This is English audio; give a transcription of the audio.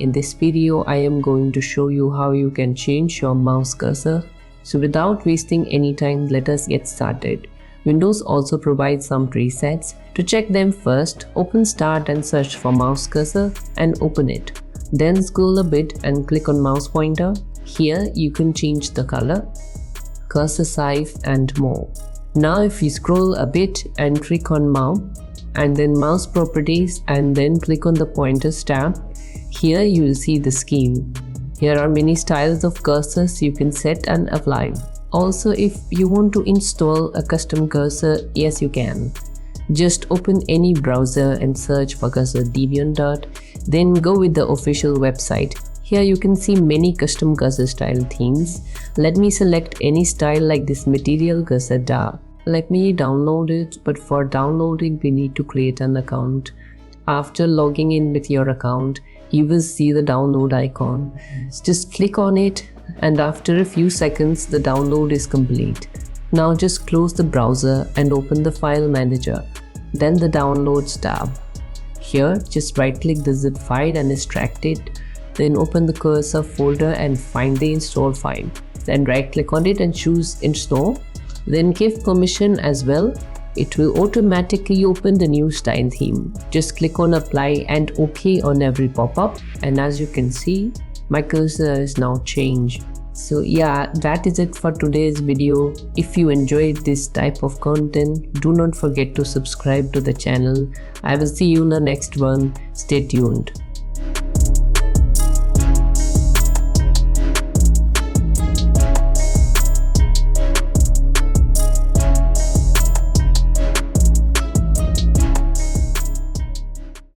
In this video, I am going to show you how you can change your mouse cursor. So without wasting any time, let us get started. Windows also provides some presets. To check them first, open Start and search for mouse cursor and open it. Then scroll a bit and click on mouse pointer. Here you can change the color, cursor size and more. Now if you scroll a bit and click on mouse and then mouse properties and then click on the pointers tab, here you will see the scheme. Here are many styles of cursors you can set and apply. Also, if you want to install a custom cursor, yes you can. Just open any browser and search for cursor DeviantArt, then go with the official website. Here you can see many custom cursor style themes. Let me select any style like this material cursor dark. Let me download it, but for downloading we need to create an account. After logging in with your account, you will see the download icon. Just click on it and after a few seconds the download is complete. Now just close the browser and open the file manager, then the downloads tab. Here just right click the zip file and extract it. Then open the cursor folder and find the install file. Then right click on it and choose install. Then give permission as well. It will automatically open the new style theme. Just click on apply and OK on every pop-up, and as you can see, my cursor is now changed. So yeah, that is it for today's video. If you enjoyed this type of content, do not forget to subscribe to the channel. I will see you in the next one. Stay tuned.